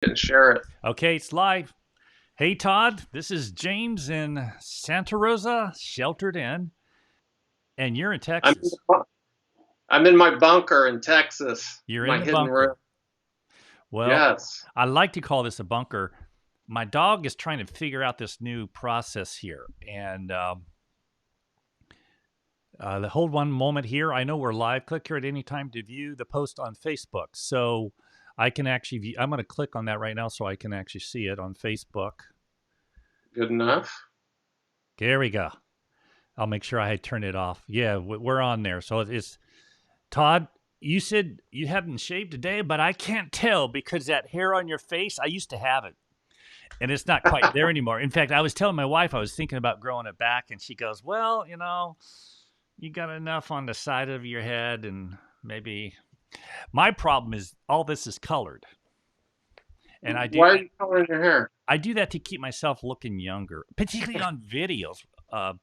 and share it. Okay, it's live. Hey, Todd, this is James in Santa Rosa, sheltered in, and you're in I'm in, Texas. the, I'm in my bunker in Texas, You're in my the hidden room. bunker. Well, Yes. I like to call this a bunker. My dog is trying to figure out this new process here. And hold one moment here. I know we're live. Click here at any time to view the post on Facebook. So I can actually view, I'm going to click on that right now so I can actually see it on Facebook. Good enough. There we go. I'll make sure I had turned it off. Yeah, we're on there. So it's Todd. You said you haven't shaved today, but I can't tell because that hair on your face, I used to have it, and it's not quite there anymore. In fact, I was telling my wife I was thinking about growing it back, and she goes, "Well, you got enough on the side of your head, and maybe." My problem is all this is colored, and Why are you coloring your hair? I do that to keep myself looking younger, particularly on videos. Uh,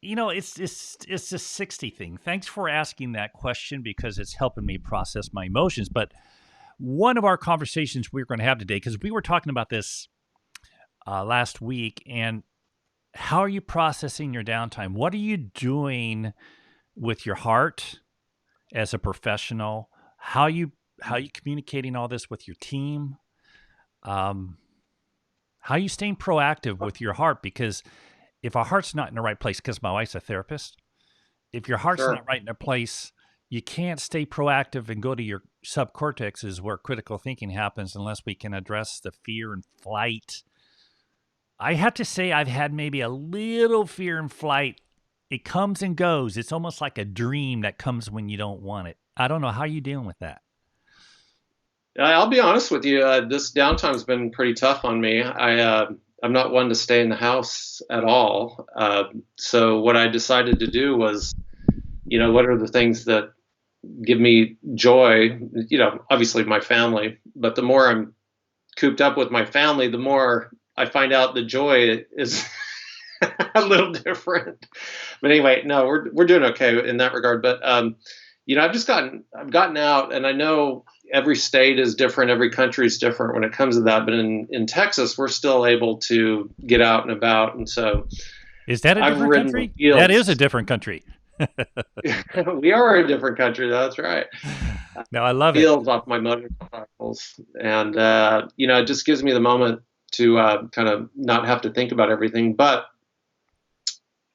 it's a 60 thing. Thanks for asking that question because it's helping me process my emotions. But one of our conversations we're going to have today, because we were talking about this last week, and how are you processing your downtime? What are you doing with your heart as a professional? How you communicating all this with your team? Um, how are you staying proactive with your heart? Because if our heart's not in the right place, because my wife's a therapist, if your heart's Sure. not right in a place, you can't stay proactive and go to your subcortex is where critical thinking happens unless we can address the fear and flight. I have to say I've had maybe a little fear and flight. It comes and goes. It's almost like a dream that comes when you don't want it. I don't know how you dealing with that. I'll be honest with you. This downtime's been pretty tough on me. I'm not one to stay in the house at all. So what I decided to do was, what are the things that give me joy? Obviously my family, but the more I'm cooped up with my family, the more I find out the joy is a little different. But anyway, no, we're doing okay in that regard. But I've gotten out, and I know every state is different, every country is different when it comes to that. But in Texas, we're still able to get out and about, and so Is that a I've different ridden the country? That is a fields. different country. We are a different country. That's right. No, I love it. Fields off my motorcycles, and it just gives me the moment to kind of not have to think about everything. But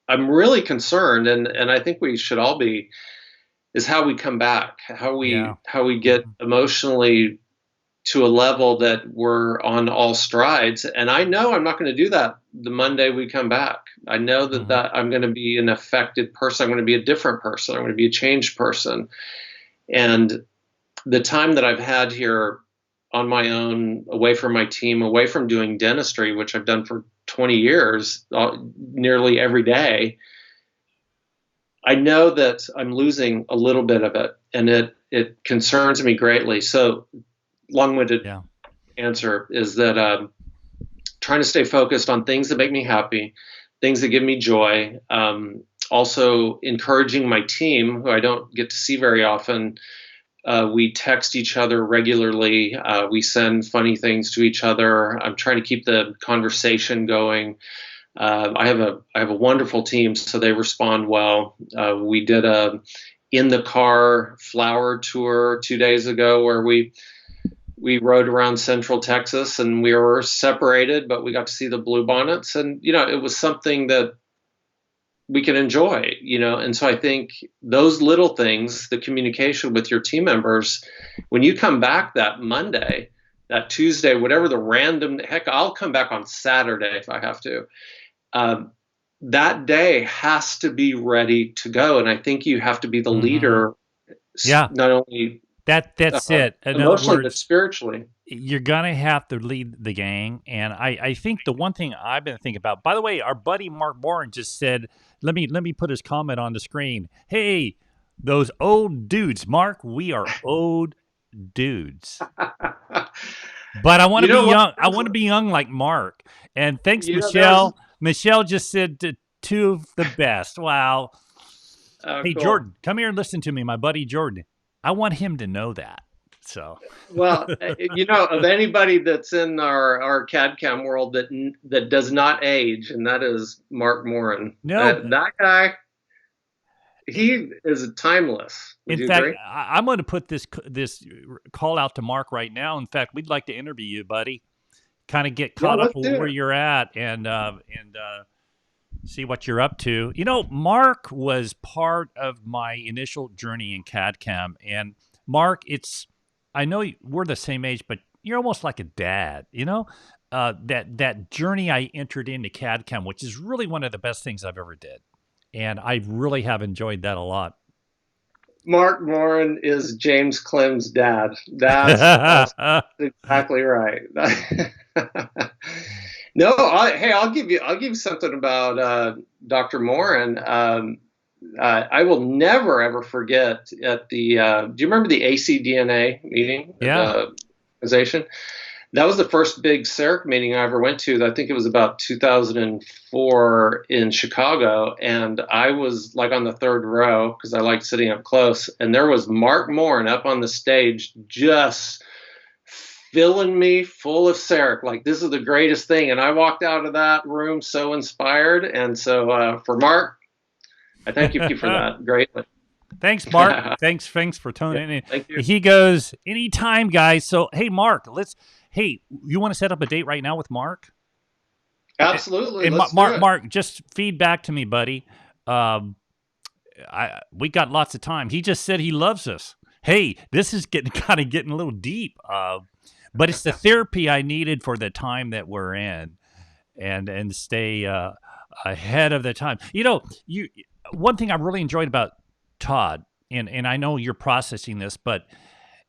I'm really concerned, and I think we should all be, is how we come back, Yeah. how we get Mhm. emotionally to a level that we're on all strides. And I know I'm not going to do that the Monday we come back. I know Mhm. that I'm going to be an affected person. I'm going to be a different person. I'm going to be a changed person. And the time that I've had here on my own, away from my team, away from doing dentistry, which I've done for 20 years, nearly every day, I know that I'm losing a little bit of it, and it concerns me greatly. So, long-winded Yeah. answer is that trying to stay focused on things that make me happy, things that give me joy. Also, encouraging my team, who I don't get to see very often. We text each other regularly. We send funny things to each other. I'm trying to keep the conversation going. I have a wonderful team, so they respond well. We did a in the car flower tour 2 days ago where we rode around Central Texas, and we were separated, but we got to see the bluebonnets, and it was something that we can enjoy. And so I think those little things, the communication with your team members, when you come back that Monday, that Tuesday, whatever the random heck, I'll come back on Saturday if I have to. Um, that day has to be ready to go, and I think you have to be the Mhm. leader, Yeah. not only That's it. In other emotionally but words, spiritually. you're gonna have to lead the gang. And I think the one thing I've been thinking about, by the way, our buddy Mark Bourne just said, let me put his comment on the screen. Hey, those old dudes, Mark, we are old dudes. But I want You to be know what? young. I want to be young like Mark. And thanks, There's Michelle. Michelle just said two of the best. Wow. Hey, cool. Jordan, come here and listen to me, my buddy Jordan. I want him to know that. So Well, of anybody that's in our CAD CAM world that does not age, and that is Mark Morin. no. That guy, he is timeless. Would In you fact, agree? I'm going to put this call out to Mark right now. In fact, we'd like to interview you, buddy. Kind of get Yeah, caught up let's with do where it. you're at and see what you're up to. Mark was part of my initial journey in CAD CAM, and Mark, I know we're the same age, but you're almost like a dad. That journey I entered into CAD CAM, which is really one of the best things I've ever did, and I really have enjoyed that a lot. Mark Morin is James Clem's dad. That's exactly right. No, hey, I'll give you something about Dr. Morin. I will never ever forget at the. Do you remember the ACDNA meeting at Yeah. the organization? That was the first big CERC meeting I ever went to. I think it was about 2004 in Chicago, and I was like on the third row because I liked sitting up close. And there was Mark Morin up on the stage, just filling me full of CERC. Like, this is the greatest thing. And I walked out of that room so inspired. And so for Mark, I thank you for that greatly. Thanks, Mark. Thanks for Yeah, tuning in. thank you. He goes, anytime, guys. So, hey, Mark, hey, you want to set up a date right now with Mark? Absolutely. And Let's do it. Mark, just feed back to me, buddy. Um, we got lots of time. He just said he loves us. Hey, this is getting a little deep. But it's the therapy I needed for the time that we're in, and stay ahead of the time. You one thing I really enjoyed about Todd, and I know you're processing this, but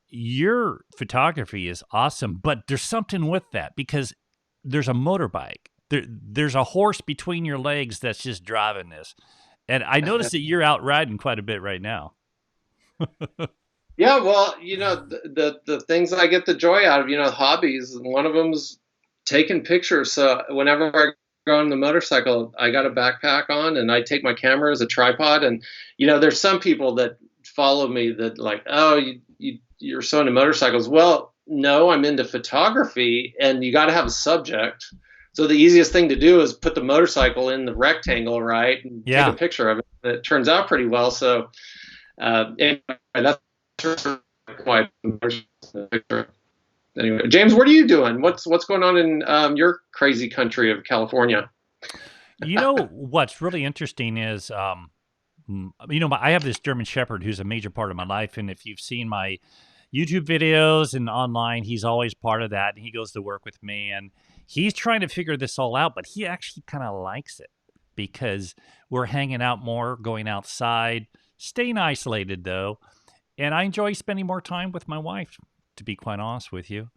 your photography is awesome. But there's something with that because there's a motorbike. There's a horse between your legs that's just driving this. And I noticed that you're out riding quite a bit right now. Yeah, well, the things I get the joy out of, hobbies. One of them's taking pictures. So whenever I go on the motorcycle, I got a backpack on, and I take my camera as a tripod. And there's some people that follow me that like, oh, you're so into motorcycles. Well, no, I'm into photography, and you got to have a subject. So the easiest thing to do is put the motorcycle in the rectangle, right, and take a Yeah. picture of it. It turns out pretty well. So anyway, that's why. Anyway, James, what are you doing? What's going on in your crazy country of California? What's really interesting is, I have this German Shepherd who's a major part of my life. And if you've seen my YouTube videos and online, he's always part of that. And he goes to work with me and he's trying to figure this all out, but he actually kind of likes it because we're hanging out more, going outside, staying isolated though. And I enjoy spending more time with my wife, to be quite honest with you.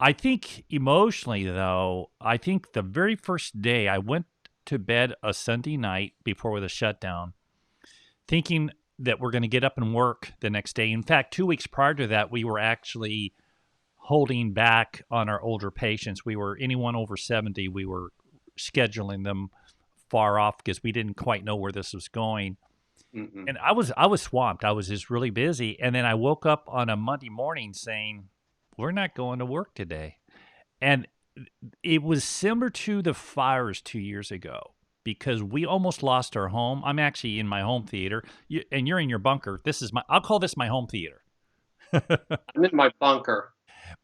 I think emotionally, though, I think the very first day I went to bed a Sunday night before the shutdown, thinking that we're going to get up and work the next day. In fact, 2 weeks prior to that, we were actually holding back on our older patients. We were anyone over 70, we were scheduling them far off because we didn't quite know where this was going. Mm-hmm. And I was swamped. I was just really busy. And then I woke up on a Monday morning saying, "We're not going to work today." And it was similar to the fires 2 years ago because we almost lost our home. I'm actually in my home theater, and you're in your bunker. I'll call this my home theater. I'm in my bunker.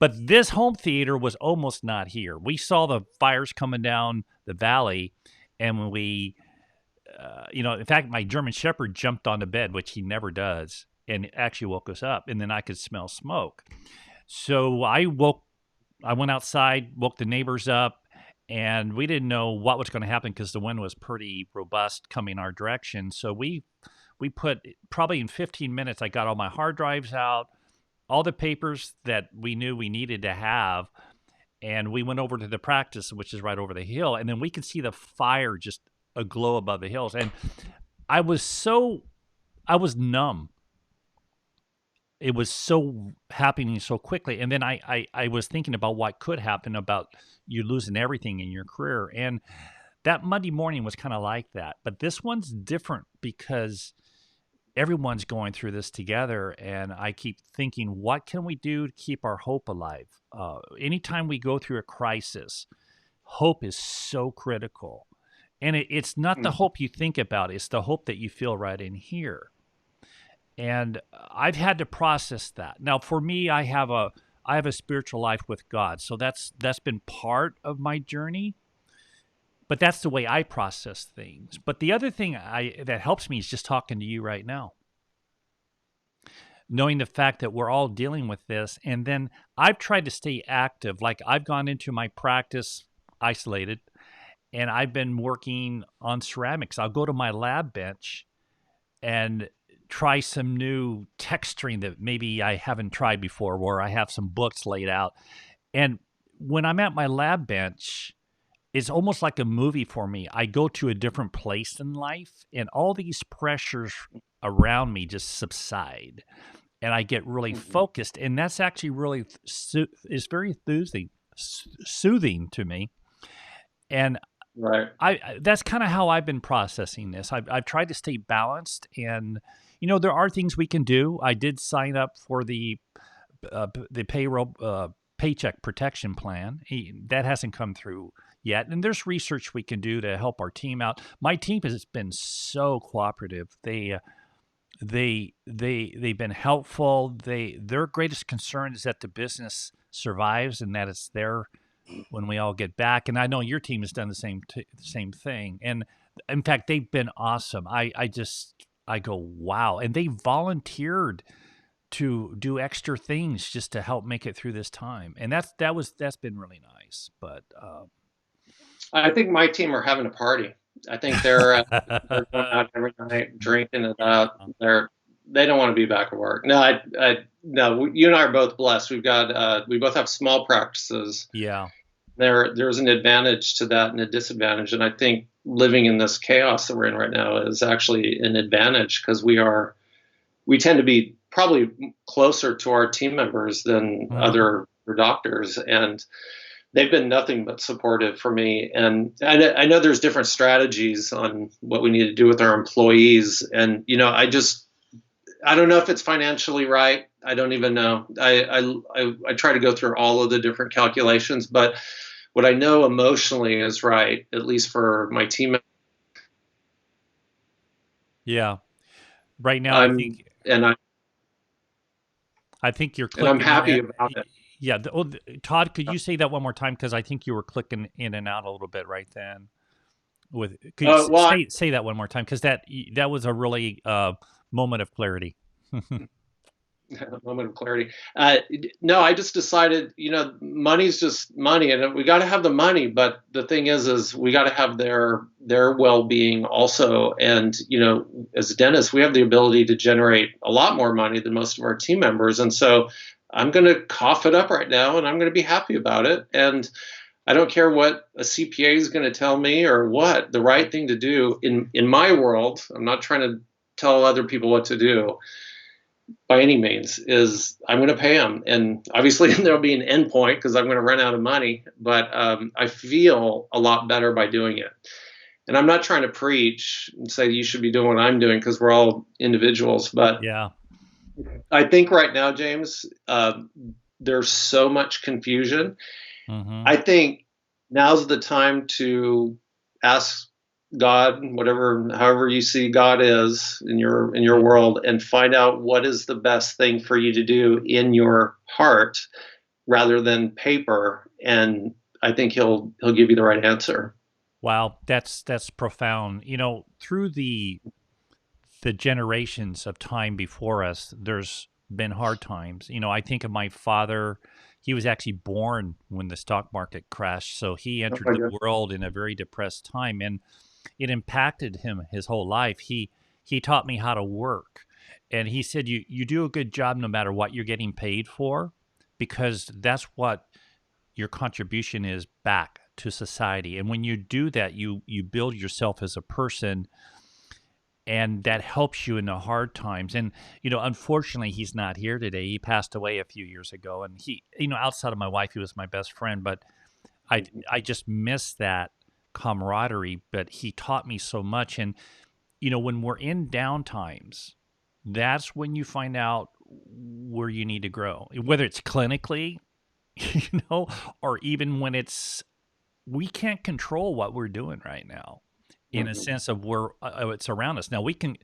But this home theater was almost not here. We saw the fires coming down the valley, and when in fact, my German Shepherd jumped on the bed, which he never does, and it actually woke us up. And then I could smell smoke. So I went outside, woke the neighbors up, and we didn't know what was going to happen because the wind was pretty robust coming our direction. So we put probably in 15 minutes, I got all my hard drives out, all the papers that we knew we needed to have, and we went over to the practice, which is right over the hill, and then we could see the fire just aglow above the hills. And I was numb. It was so happening so quickly. And then I was thinking about what could happen about you losing everything in your career. And that Monday morning was kind of like that. But this one's different because everyone's going through this together, and I keep thinking, what can we do to keep our hope alive? Anytime we go through a crisis, hope is so critical. And it's not the Mm. hope you think about, it's the hope that you feel right in here. And I've had to process that. Now, for me, I have a spiritual life with God, so that's been part of my journey. But that's the way I process things. But the other thing that helps me is just talking to you right now, knowing the fact that we're all dealing with this. And then I've tried to stay active. Like I've gone into my practice isolated, and I've been working on ceramics. I'll go to my lab bench and try some new texturing that maybe I haven't tried before, where I have some books laid out. And when I'm at my lab bench, it's almost like a movie for me. I go to a different place in life, and all these pressures around me just subside, and I get really Mhm. focused. And that's actually really is very soothing to me. And Right. that's kind of how I've been processing this. I've tried to stay balanced, and there are things we can do. I did sign up for the payroll paycheck protection plan. That hasn't come through yet, and there's research we can do to help our team out. My team has been so cooperative. They've been helpful. Their greatest concern is that the business survives and that it's there when we all get back. And I know your team has done the same thing. And in fact, they've been awesome. I go, wow. And they volunteered to do extra things just to help make it through this time. And that's been really nice. But I think my team are having a party. I think they're going out every night, drinking it up. They don't want to be back at work. No, no. You and I are both blessed. We both have small practices. yeah, There's an advantage to that and a disadvantage, and I think living in this chaos that we're in right now is actually an advantage because we tend to be probably closer to our team members than mhm, other doctors, and they've been nothing but supportive for me. And I know there's different strategies on what we need to do with our employees. And, I don't know if it's financially right. I don't even know. I try to go through all of the different calculations, but what I know emotionally is right, at least for my team. yeah. Right now, I'm, and I, I think you're and I'm clicking in. happy about it. Yeah. Todd, could you say that one more time? Because I think you were clicking in and out a little bit right then. Could you Well, say that one more time? Because that was a really moment of clarity. a moment of clarity. No, I just decided, money's just money, and we got to have the money. But the thing is we got to have their well being also. And as dentists, we have the ability to generate a lot more money than most of our team members. And so I'm going to cough it up right now, and I'm going to be happy about it. And I don't care what a CPA is going to tell me or what the right thing to do in my world. I'm not trying to tell other people what to do by any means. Is I'm going to pay them, and obviously there'll be an end point because I'm going to run out of money. But I feel a lot better by doing it, and I'm not trying to preach and say you should be doing what I'm doing because we're all individuals. But Yeah. I think right now, James, there's so much confusion. Hmm. I think now's the time to ask God, however you see God is in your world, and find out what is the best thing for you to do in your heart rather than paper. And I think he'll give you the right answer. Wow, that's profound. Through the generations of time before us, there's been hard times. I think of my father. He was actually born when the stock market crashed, so he Oh entered my the God. world in a very depressed time, and it impacted him his whole life. He taught me how to work, and he said, "You do a good job no matter what you're getting paid for, because that's what your contribution is back to society. And when you do that, you build yourself as a person, and that helps you in the hard times." And unfortunately, he's not here today. He passed away a few years ago, and outside of my wife, he was my best friend. But I just miss that camaraderie. But he taught me so much. And when we're in down times, that's when you find out where you need to grow, whether it's clinically, or even when we can't control what we're doing right now in a Mhm. sense of where it's around us. Now we can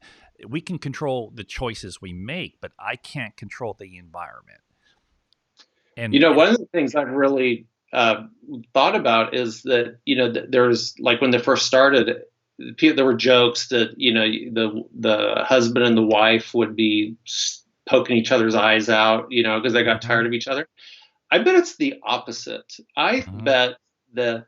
control the choices we make, but I can't control the environment. And One of the things I've really thought about is that there's like when they first started, there were jokes that the husband and the wife would be poking each other's eyes out, because they got Mhm, tired of each other. I bet it's the opposite. I mhm. bet that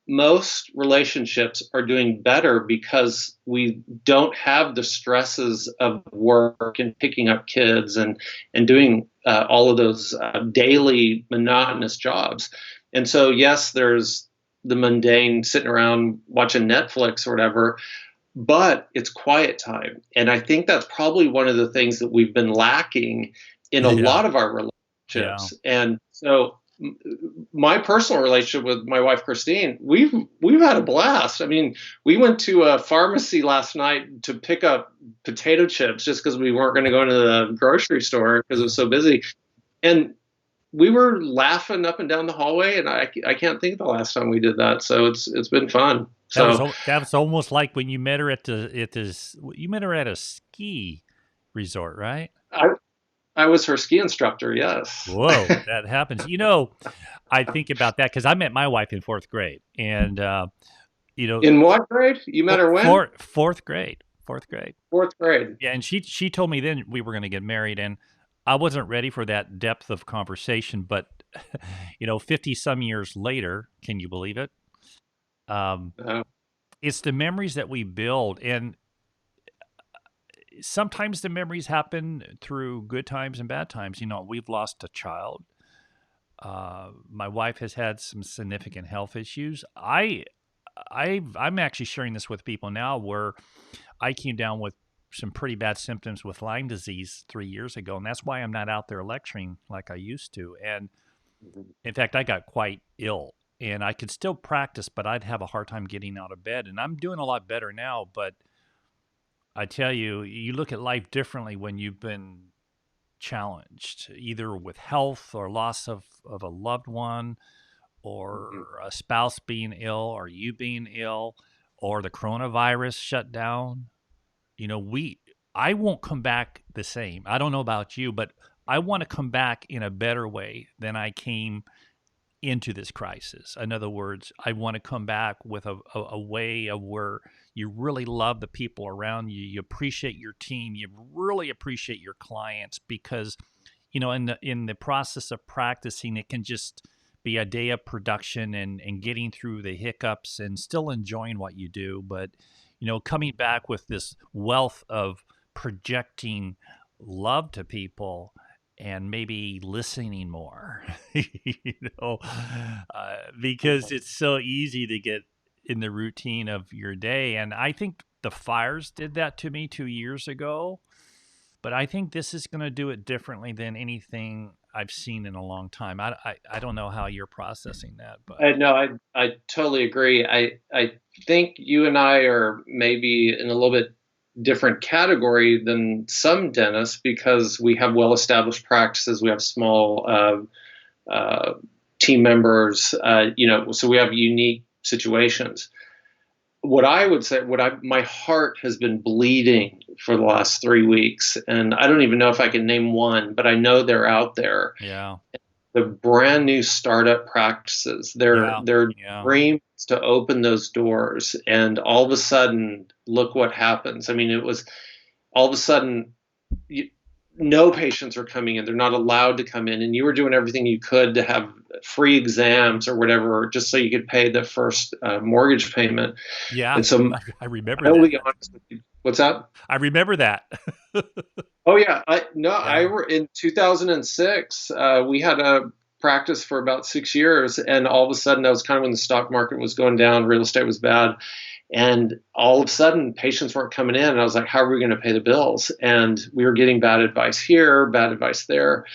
most relationships are doing better because we don't have the stresses of work and picking up kids and doing all of those daily monotonous jobs. And so, yes, there's the mundane sitting around watching Netflix or whatever, but it's quiet time. And I think that's probably one of the things that we've been lacking in a Yeah, lot of our yeah. relationships. And so my personal relationship with my wife Christine, we've had a blast. I mean, we went to a pharmacy last night to pick up potato chips just because we weren't going to go into the grocery store because it was so busy. And we were laughing up and down the hallway, and I can't think of the last time we did that. So it's been fun. So That was almost like when you met her you met her at a ski resort, right? I I was her ski instructor. Yes. Whoa, that happens. I think about that because I met my wife in fourth grade, and you know, In what grade? You met her when? fourth grade, fourth grade. Fourth grade. Yeah, and she told me then we were going to get married, and I wasn't ready for that depth of conversation. But 50 some years later, can you believe it? Um, Uh, it's the memories that we build, and sometimes the memories happen through good times and bad times. We've lost a child. My wife has had some significant health issues. I'm actually sharing this with people now, where I came down with some pretty bad symptoms with Lyme disease 3 years ago, and that's why I'm not out there lecturing like I used to. And in fact, I got quite ill, and I could still practice, but I'd have a hard time getting out of bed. And I'm doing a lot better now, but I tell you, you look at life differently when you've been challenged, either with health or loss of a loved one, mhm. or a spouse being ill, or you being ill, or the coronavirus shut down. You know, we I won't come back the same. I don't know about you, but I want to come back in a better way than I came into this crisis. In other words, I want to come back with a way of where you really love the people around you, you appreciate your team, you really appreciate your clients, because in the process of practicing, it can just be a day of production and getting through the hiccups and still enjoying what you do. But coming back with this wealth of projecting love to people and maybe listening more, know, because it's so easy to get in the routine of your day. And I think the fires did that to me 2 years ago, but I think this is going to do it differently than anything I've seen in a long time. I don't know how you're processing that, but No, I totally agree. I think you and I are maybe in a little bit different category than some dentists because we have well established practices. We have small team members. So we have unique situations. What I would say, my heart has been bleeding for the last 3 weeks, and I don't even know if I can name one, but I know they're out there. yeah, The brand new startup practices, yeah, their yeah, dreams to open those doors, and all of a sudden, look what happens. I mean, it was all of a sudden you, no patients are coming in. They're not allowed to come in. And you were doing everything you could to have free exams or whatever, just so you could pay the first mortgage payment. yeah. And so I remember I'll that. be honest with you. What's that? I remember that. Oh yeah. I Yeah, were in 2006. We had a practice for about 6 years, and all of a sudden that was kind of when the stock market was going down, real estate was bad, and all of a sudden patients weren't coming in. And I was like, how are we going to pay the bills? And we were getting bad advice here, bad advice there.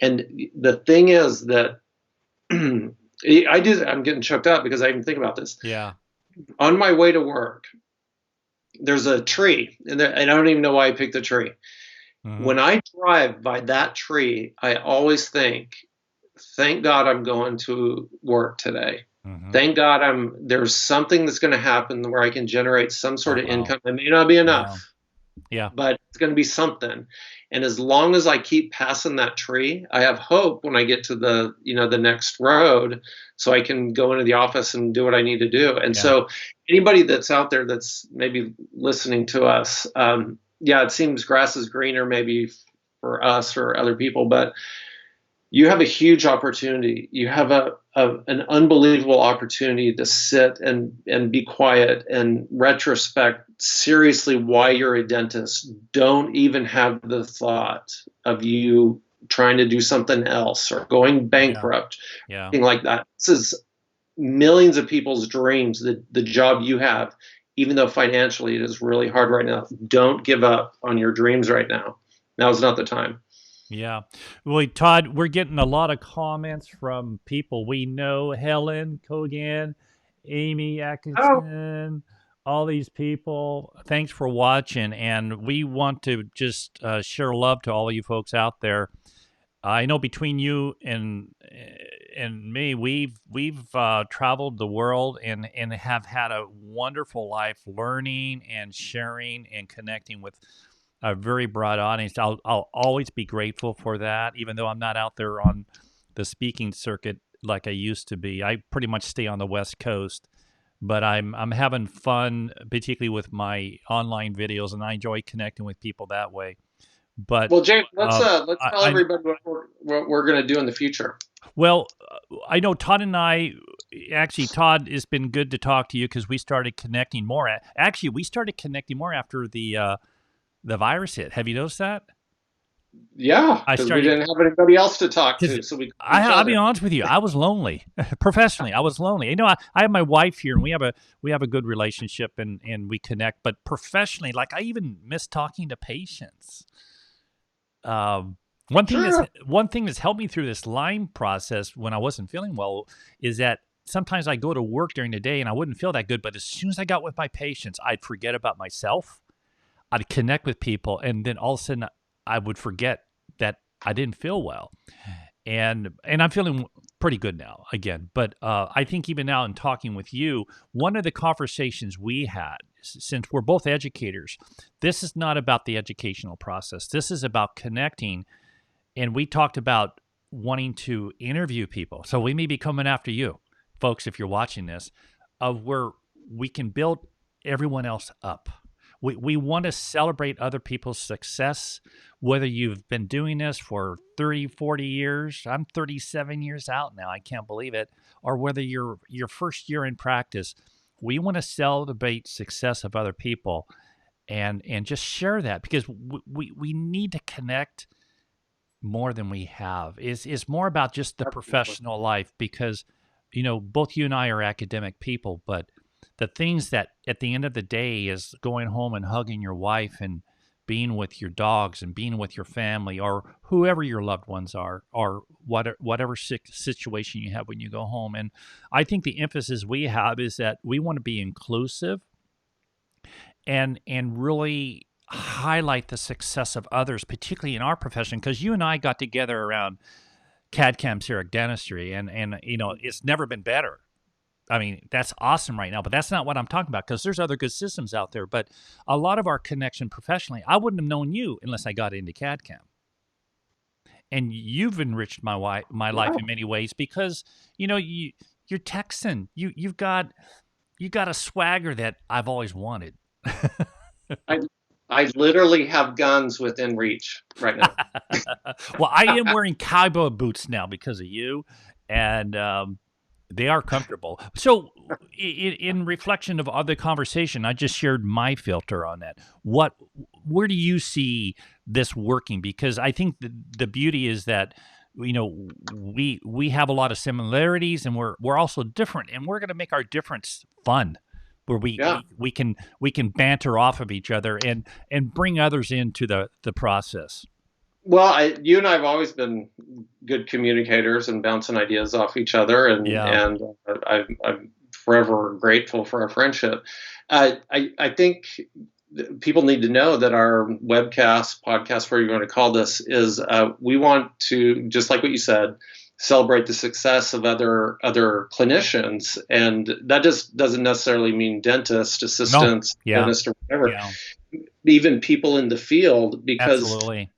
And the thing is that I'm getting choked up because I even think about this. yeah, On my way to work, there's a tree, and I don't even know why I picked the tree. Mm-hmm. When I drive by that tree, I always think, thank God I'm going to work today. Mm-hmm. Thank God there's something that's going to happen where I can generate some sort Oh of wow. income. It may not be Yeah. enough, Yeah. but it's going to be something. And as long as I keep passing that tree, I have hope when I get to the next road, so I can go into the office and do what I need to do. And Yeah. so anybody that's out there that's maybe listening to us, yeah, it seems grass is greener maybe for us or other people, but you have a huge opportunity. You have an unbelievable opportunity to sit and be quiet and retrospect seriously why you're a dentist. Don't even have the thought of you trying to do something else or going Yeah. bankrupt, Yeah. anything like that. This is millions of people's dreams, the job you have, even though financially it is really hard right now. Don't give up on your dreams right now. Now's not the time. Yeah. Well, Todd, we're getting a lot of comments from people we know. Helen Kogan, Amy Oh, Atkinson, all these people. Thanks for watching. And we want to just share love to all of you folks out there. I know between you and me, we've traveled the world and have had a wonderful life learning and sharing and connecting with a very broad audience. I'll always be grateful for that, even though I'm not out there on the speaking circuit like I used to be. I pretty much stay on the West Coast, but I'm having fun, particularly with my online videos, and I enjoy connecting with people that way. But well, James, let's tell I everybody what we're going to do in the future. well, I know Todd and I. Actually, Todd, it's been good to talk to you because we started connecting more. Actually, we started connecting more after the virus hit. Have you noticed that? Yeah, I because we started didn't have anybody else to talk because to, so we called each I'll be other. honest with you, I was lonely. Professionally, I was lonely. I have my wife here, and we have a good relationship, and we connect. But professionally, like I even miss talking to patients. Um, Sure. one thing that's helped me through this Lyme process when I wasn't feeling well is that sometimes I go to work during the day and I wouldn't feel that good, but as soon as I got with my patients, I'd forget about myself. I'd connect with people, and then all of a sudden I would forget that I didn't feel well. And I'm feeling pretty good now again. But I think even now in talking with you, one of the conversations we had, since we're both educators, this is not about the educational process. This is about connecting. And we talked about wanting to interview people. So we may be coming after you, folks, if you're watching this, of where we can build everyone else up. We want to celebrate other people's success, whether you've been doing this for 30, 40 years. I'm 37 years out now. I can't believe it. Or whether you're your first year in practice. We want to celebrate success of other people and just share that because we need to connect more than we have is more about just the Absolutely. professional life because both you and I are academic people, but the things that at the end of the day is going home and hugging your wife and being with your dogs and being with your family or whoever your loved ones are or whatever situation you have when you go home. And I think the emphasis we have is that we want to be inclusive and really highlight the success of others, particularly in our profession, because you and I got together around CAD/CAM CAM dentistry, and it's never been better. I mean, that's awesome right now, but that's not what I'm talking about because there's other good systems out there. But a lot of our connection professionally, I wouldn't have known you unless I got into CAD/CAM, and you've enriched my life Yeah. in many ways because you're Texan, you got a swagger that I've always wanted. I I literally have guns within reach right now. Well, I am wearing cowboy boots now because of you, and they are comfortable. So, in reflection of other conversation, I just shared my filter on that. Where do you see this working? Because I think the beauty is that we have a lot of similarities, and we're also different, and we're going to make our difference fun. Where Yeah. we can banter off of each other and bring others into the process. Well, you and I have always been good communicators and bouncing ideas off each other, and Yeah. I'm forever grateful for our friendship. I think people need to know that our webcast, podcast, whatever you want to call this, is we want to, just like what you said, celebrate the success of other clinicians, and that just doesn't necessarily mean dentist, No. assistants, Yeah. dentist, or whatever. Yeah. Even people in the field, because Absolutely.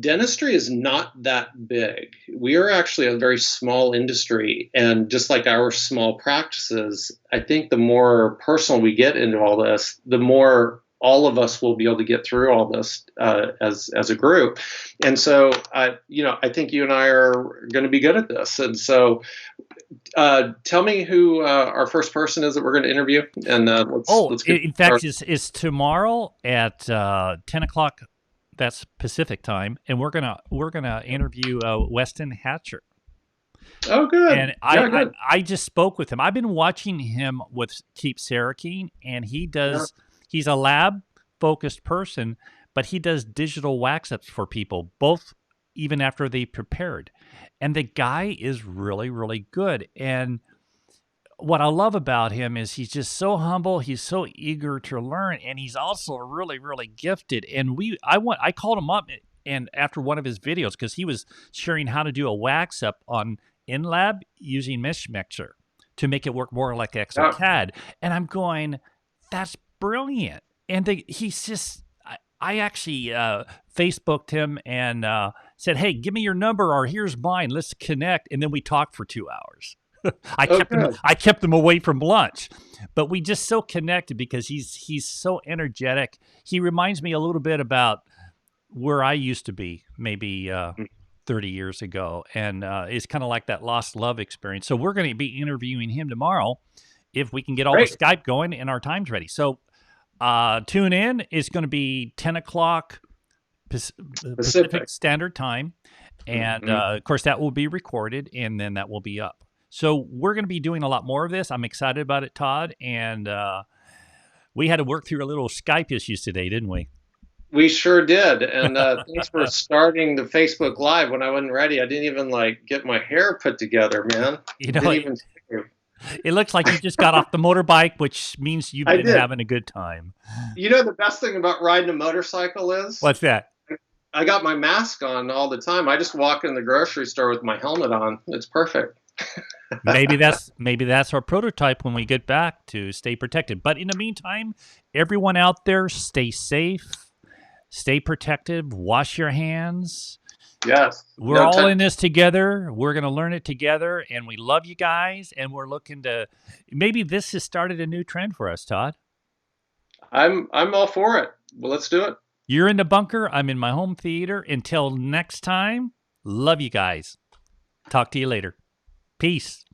dentistry is not that big. We are actually a very small industry. And just like our small practices, I think the more personal we get into all this, the more all of us will be able to get through all this as a group. And so, I think you and I are going to be good at this. And so, tell me who our first person is that we're going to interview, and Oh, let's get in fact, started. it's tomorrow at 10 o'clock. That's Pacific time, and we're gonna interview Weston Hatcher. Oh, good. And Yeah, good. I just spoke with him. I've been watching him with Keep Sarakeen, and Yeah. he's a lab focused person, but he does digital wax ups for people, both even after they prepared. And the guy is really, really good. And what I love about him is he's just so humble. He's so eager to learn, and he's also really, really gifted. And I called him up and after one of his videos because he was sharing how to do a wax up on InLab using Mesh Mixer to make it work more like Yeah. ExoCAD. And I'm going, that's brilliant. And he's just. I actually Facebooked him and said, "Hey, give me your number, or here's mine. Let's connect." And then we talked for 2 hours. I Oh, kept him good. I kept him away from lunch. But we just so connected because he's so energetic. He reminds me a little bit about where I used to be maybe 30 years ago, and it's kind of like that lost love experience. So we're going to be interviewing him tomorrow if we can get all the Great. Skype going and our time's ready. So tune in. It's going to be 10 o'clock Pacific Pacific. Standard Time. And Mhm. of course, that will be recorded and then that will be up. So we're going to be doing a lot more of this. I'm excited about it, Todd. And we had to work through a little Skype issues today, didn't we? We sure did. And thanks for starting the Facebook Live when I wasn't ready. I didn't even get my hair put together, man. You know, Didn't even shave. it looks like you just got off the motorbike, which means you've I been did. having a good time. The best thing about riding a motorcycle is What's that? I got my mask on all the time. I just walk in the grocery store with my helmet on. It's perfect. Maybe that's our prototype when we get back to stay protected. But in the meantime, everyone out there, stay safe, stay protected, wash your hands. Yes. We're No all time. in this together. We're going to learn it together, and we love you guys. And we're looking to maybe this has started a new trend for us, Todd. I'm all for it. Well, let's do it. You're in the bunker. I'm in my home theater. Until next time, love you guys. Talk to you later. Peace.